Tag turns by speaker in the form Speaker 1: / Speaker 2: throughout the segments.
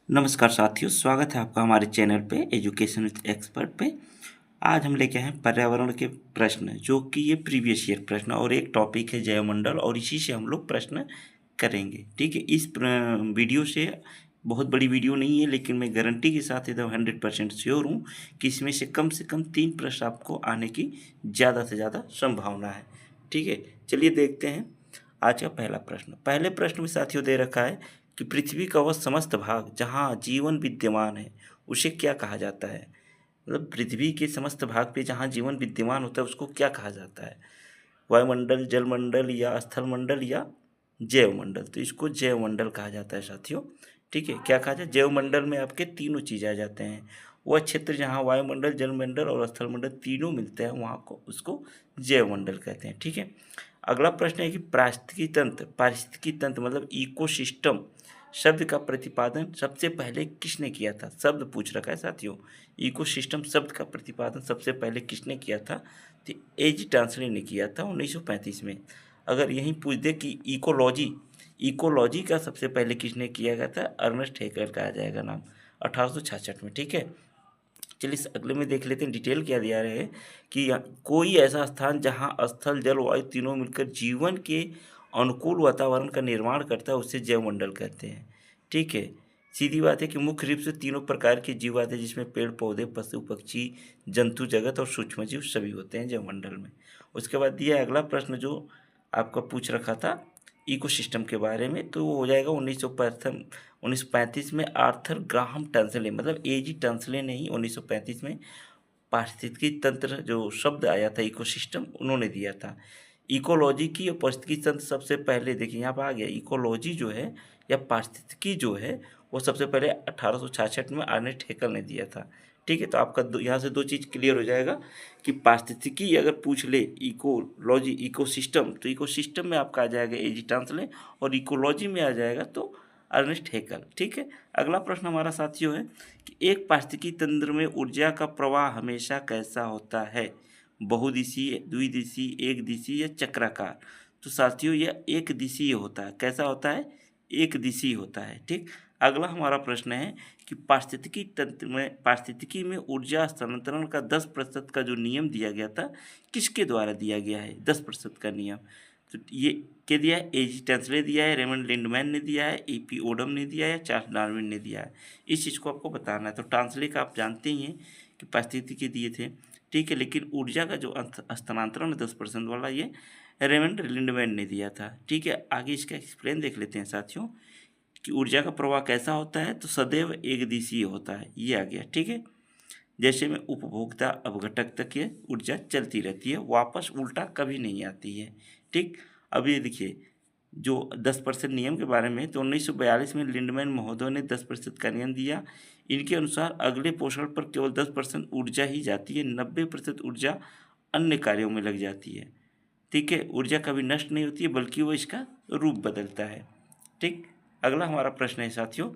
Speaker 1: नमस्कार साथियों, स्वागत है आपका हमारे चैनल पे एजुकेशन विद एक्सपर्ट पे। आज हम लेके आए हैं पर्यावरण के प्रश्न, जो कि ये प्रीवियस ईयर प्रश्न और एक टॉपिक है जैवमंडल, और इसी से हम लोग प्रश्न करेंगे। ठीक है, इस वीडियो से बहुत बड़ी वीडियो नहीं है, लेकिन मैं गारंटी के साथ एकदम 100% श्योर हूँ कि इसमें से कम 3 प्रश्न आपको आने की ज़्यादा से ज़्यादा संभावना है। ठीक है, चलिए देखते हैं आज का पहला प्रश्न। पहले प्रश्न में साथियों दे रखा है कि पृथ्वी का वह समस्त भाग जहाँ जीवन विद्यमान है उसे क्या कहा जाता है। मतलब पृथ्वी के समस्त भाग पे जहाँ जीवन विद्यमान होता है उसको क्या कहा जाता है। वायुमंडल, जलमंडल या स्थलमंडल या जैवमंडल। तो इसको जैवमंडल कहा जाता है साथियों। ठीक है, क्या कहा जाए, जैवमंडल में आपके तीनों चीज़ आ जाते हैं। वह क्षेत्र जहाँ वायुमंडल, जलमंडल और स्थलमंडल तीनों मिलते हैं वहाँ को उसको जैवमंडल कहते हैं। ठीक है, अगला प्रश्न है कि पारिस्थितिकी तंत्र मतलब इकोसिस्टम शब्द का प्रतिपादन सबसे पहले किसने किया था। शब्द पूछ रखा है साथियों, इकोसिस्टम शब्द का प्रतिपादन सबसे पहले किसने किया था। तो एज टांसले ने किया था 1935 में। अगर यहीं पूछ दे कि इकोलॉजी इकोलॉजी का सबसे पहले किसने किया गया था, अर्नेस्ट हैकेल का आ जाएगा नाम, 1866 में। ठीक है, चलिए इस अगले में देख लेते हैं डिटेल क्या दिया रहे हैं कि कोई ऐसा स्थान जहाँ स्थल, जल, वायु तीनों मिलकर जीवन के अनुकूल वातावरण का निर्माण करता है उसे जैवमंडल कहते हैं। ठीक है, सीधी बात है कि मुख्य रूप से तीनों प्रकार के जीव आते हैं, जिसमें पेड़ पौधे, पशु पक्षी, जंतु जगत और सूक्ष्म जीव सभी होते हैं जैवमंडल में। उसके बाद दिया अगला प्रश्न जो आपका पूछ रखा था इकोसिस्टम के बारे में, तो वो हो जाएगा 1935 में आर्थर ग्राहम टंसले, मतलब एजी टंसले ने ही 1935 में पारिस्थितिकी तंत्र जो शब्द आया था इकोसिस्टम उन्होंने दिया था। इकोलॉजी की और पारिस्थितिकी तंत्र सबसे पहले देखिए यहाँ पर आ गया, इकोलॉजी जो है या पारिस्थितिकी जो है वो सबसे पहले 1866 में अर्नेस्ट हैकेल ने दिया था। ठीक है, तो आपका यहाँ से दो चीज़ क्लियर हो जाएगा कि पारिस्थितिकी अगर पूछ ले, इकोलॉजी, इकोसिस्टम, तो इकोसिस्टम में आपका आ जाएगा एजी टांसले और इकोलॉजी में आ जाएगा तो अर्नेस्ट हैकेल। ठीक है, अगला प्रश्न हमारा साथियों है कि एक पारिस्थितिकी तंत्र में ऊर्जा का प्रवाह हमेशा कैसा होता है, बहुदिशीय, द्विदिशीय, एक दिशीय या चक्राकार। तो साथियों यह एक दिशीय होता है। कैसा होता है, एक दिशीय होता है। ठीक, अगला हमारा प्रश्न है कि पारिस्थितिकी में ऊर्जा स्थानांतरण का 10% का जो नियम दिया गया था किसके द्वारा दिया गया है, 10% का नियम। तो ये क्या दिया है, एजी टेंसले दिया है, रेमंड लिंडमैन ने दिया है, एपी ओडम ने दिया है, चार्ल्स डार्विन ने दिया है। इस चीज़ को आपको बताना है। तो टांसले का आप जानते ही हैं कि पारिस्थितिकी दिए थे। ठीक है, लेकिन ऊर्जा का जो स्थानांतरण है 10% वाला, ये रेमंड लिंडमैन ने दिया था। ठीक है, आगे इसका एक्सप्लेन देख लेते हैं साथियों कि ऊर्जा का प्रवाह कैसा होता है, तो सदैव एक दिशीय होता है। ये आ गया। ठीक है, जैसे में उपभोक्ता अपघटक तक ये ऊर्जा चलती रहती है, वापस उल्टा कभी नहीं आती है। ठीक, अब ये देखिए जो 10% नियम के बारे में, तो 1942 में लिंडमैन महोदय ने 10% का नियम दिया। इनके अनुसार अगले पोषण पर केवल 10% ऊर्जा ही जाती है, 90% ऊर्जा अन्य कार्यों में लग जाती है। ठीक है, ऊर्जा कभी नष्ट नहीं होती है, बल्कि वो इसका रूप बदलता है। ठीक, अगला हमारा प्रश्न है साथियों,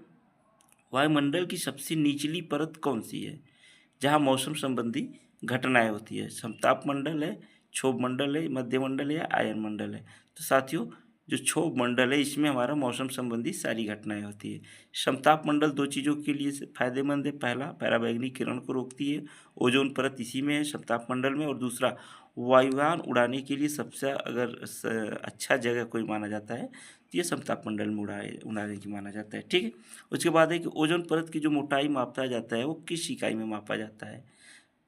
Speaker 1: वायुमंडल की सबसे निचली परत कौन सी है जहाँ मौसम संबंधी घटनाएं होती है। समताप मंडल है, क्षोभ मंडल है, मध्य मंडल है या आयन मंडल है। तो साथियों जो क्षोभ मंडल है इसमें हमारा मौसम संबंधी सारी घटनाएं होती है। समताप मंडल दो चीज़ों के लिए फायदेमंद है, पहला पराबैंगनी किरण को रोकती है, ओजोन परत इसी में है समताप मंडल में, और दूसरा वायुयान उड़ाने के लिए सबसे अगर अच्छा जगह कोई माना जाता है तो ये समताप मंडल में उड़ाने की माना जाता है। ठीक है, उसके बाद है कि ओजोन परत की जो मोटाई मापा जाता है वो किस इकाई में मापा जाता है।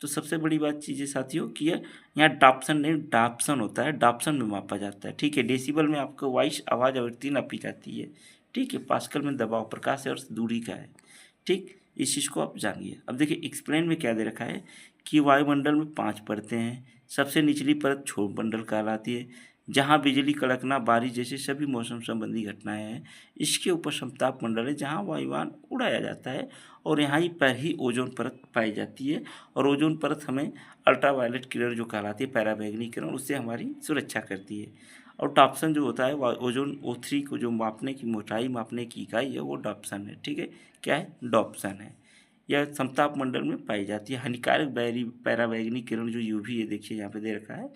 Speaker 1: तो सबसे बड़ी बात चीज़ है साथियों कि ये यहाँ डाप्सन नहीं डाप्सन होता है, डाप्सन में मापा जाता है। ठीक है, डेसिबल में आपको वॉइस आवाज़ आवृत्ति नापी जाती है। ठीक है, पास्कल में दबाव प्रकाश है और दूरी का है। ठीक, इस चीज़ को आप जानिए। अब देखिए एक्सप्लेन में क्या दे रखा है कि वायुमंडल में 5 परतें हैं। सबसे निचली परत क्षोभ मंडल कहलाती है, जहाँ बिजली कड़कना, बारिश जैसे सभी मौसम संबंधी घटनाएं हैं। इसके ऊपर समताप मंडल है जहाँ वायुयान उड़ाया जाता है, और यहाँ ही पर ही ओजोन परत पाई जाती है। और ओजोन परत हमें अल्ट्रावायलेट किरण जो कहलाती है, पराबैंगनी किरण, उससे हमारी सुरक्षा करती है। और डॉप्सन जो होता है ओजोन O3 को जो मापने की मोटाई मापने की इकाई है वो डॉप्सन है। ठीक है, क्या है, डॉप्सन है। यह समताप मंडल में पाई जाती है। हानिकारक पराबैंगनी किरण जो यूवी है, देखिए यहाँ पे दे रखा है,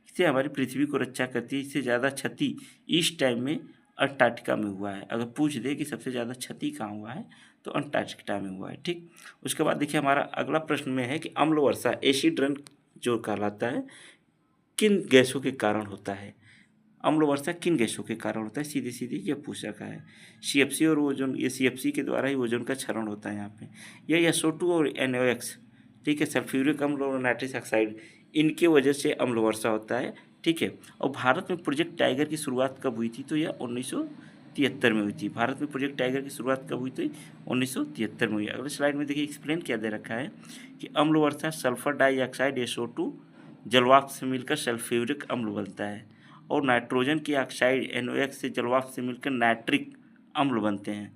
Speaker 1: इससे हमारी पृथ्वी को रक्षा करती है। इससे ज़्यादा क्षति इस टाइम में अंटार्कटिका में हुआ है। अगर पूछ दे कि सबसे ज़्यादा क्षति कहाँ हुआ है तो अंटार्कटिका में हुआ है। ठीक, उसके बाद देखिए हमारा अगला प्रश्न में है कि अम्ल वर्षा एसिड रेन जो कहलाता है किन गैसों के कारण होता है। अम्ल वर्षा किन गैसों के कारण होता है, सीधी सीधी ये पूछ रखा है। CFC और ओजोन, ये CFC के द्वारा ही ओजोन का क्षरण होता है यहाँ पे। ये SO2 और NOx, ठीक है, सल्फ्यूरिक अम्ल और नाइट्रस ऑक्साइड, इनके वजह से अम्ल वर्षा होता है। ठीक है, और भारत में प्रोजेक्ट टाइगर की शुरुआत कब हुई थी, तो यह 1973 में हुई थी। भारत में प्रोजेक्ट टाइगर की शुरुआत कब हुई थी, 1973 में हुई। अगले स्लाइड में देखिए एक्सप्लेन क्या दे रखा है कि अम्ल वर्षा सल्फर डाइऑक्साइड SO2 जलवाष्प से मिलकर सल्फ्यूरिक अम्ल बनता है और नाइट्रोजन की ऑक्साइड NOx से जलवाष्प से मिलकर नाइट्रिक अम्ल बनते हैं।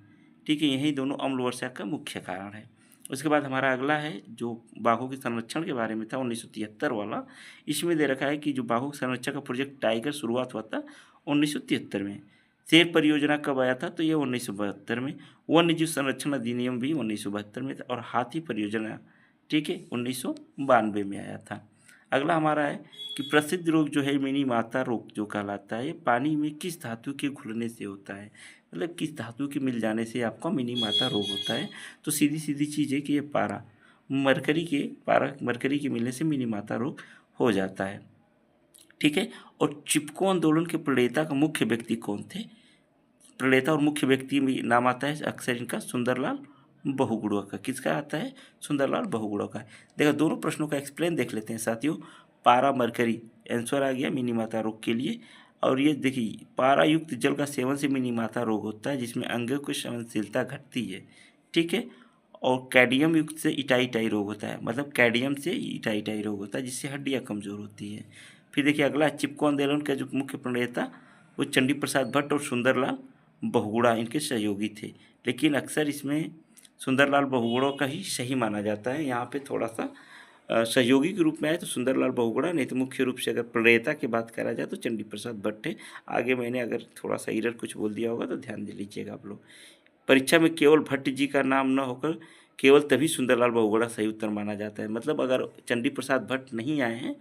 Speaker 1: ठीक है, यही दोनों अम्ल वर्षा का मुख्य कारण है। उसके बाद हमारा अगला है जो बाघों के संरक्षण के बारे में था 1973 वाला। इसमें दे रखा है कि जो बाघों के संरक्षण का प्रोजेक्ट टाइगर शुरुआत हुआ था 1973 में। शेर परियोजना कब आया था, तो ये 1972 में। वन्य जीव संरक्षण अधिनियम भी 1972 में था और हाथी परियोजना, ठीक है, 1992 में आया था। अगला हमारा है कि प्रसिद्ध रोग जो है मिनी माता रोग जो कहलाता है, पानी में किस धातु के घुलने से होता है, मतलब किस धातु के मिल जाने से आपका मिनी माता रोग होता है। तो सीधी सीधी चीज़ है कि ये मरकरी के मिलने से मिनी माता रोग हो जाता है। ठीक है, और चिपको आंदोलन के प्रणेता का मुख्य व्यक्ति कौन थे, प्रणेता और मुख्य व्यक्ति में नाम आता है अक्सर इनका सुंदरलाल बहुगुणा का। किसका आता है, सुंदरलाल बहुगुणा का। देखो दोनों प्रश्नों का एक्सप्लेन देख लेते हैं साथियों। पारा मरकरी आंसर आ गया मिनी माता रोग के लिए। और ये देखिए पारा युक्त जल का सेवन से मिनी माता रोग होता है जिसमें अंगों की सहनशीलता घटती है। ठीक है, और कैडियम युक्त से इटाई रोग होता है, मतलब कैडियम से इटाई रोग होता है जिससे हड्डियाँ कमज़ोर होती है। फिर देखिए अगला चिपको आंदोलन का जो मुख्य प्रणेता वो चंडी प्रसाद भट्ट और सुंदरलाल बहुगुणा इनके सहयोगी थे, लेकिन अक्सर इसमें सुंदरलाल बहुगुणा का ही सही माना जाता है। यहाँ पे थोड़ा सा सहयोगी के रूप में आए तो सुंदरलाल बहुगुणा, नहीं तो मुख्य रूप से अगर प्रणेता की बात करा जाए तो चंडी प्रसाद भट्ट है। आगे मैंने अगर थोड़ा सा एरर कुछ बोल दिया होगा तो ध्यान दे लीजिएगा आप लोग। परीक्षा में केवल भट्ट जी का नाम न होकर केवल तभी सुंदरलाल बहुगुणा सही उत्तर माना जाता है, मतलब अगर चंडी प्रसाद भट्ट नहीं आए हैं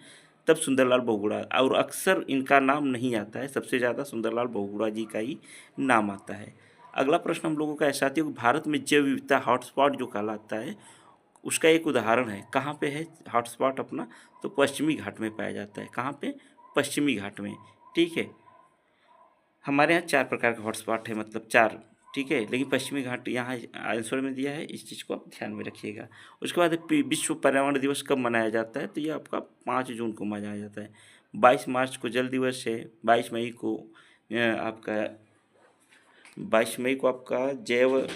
Speaker 1: तब सुंदरलाल बहुगुणा, और अक्सर इनका नाम नहीं आता है, सबसे ज़्यादा सुंदरलाल बहुगुणा जी का ही नाम आता है। अगला प्रश्न हम लोगों का है साथियों, भारत में जैव विविधता हॉटस्पॉट जो कहलाता है उसका एक उदाहरण है। कहाँ पे है हॉटस्पॉट अपना, तो पश्चिमी घाट में पाया जाता है। कहाँ पे, पश्चिमी घाट में। ठीक है, हमारे यहाँ 4 प्रकार का हॉटस्पॉट है, मतलब 4, ठीक है, लेकिन पश्चिमी घाट यहाँ आंसर में दिया है, इस चीज़ को आप ध्यान में रखिएगा। उसके बाद विश्व पर्यावरण दिवस कब मनाया जाता है, तो ये आपका 5 जून को मनाया जाता है। 22 मार्च को जल दिवस है, 22 मई को आपका जैव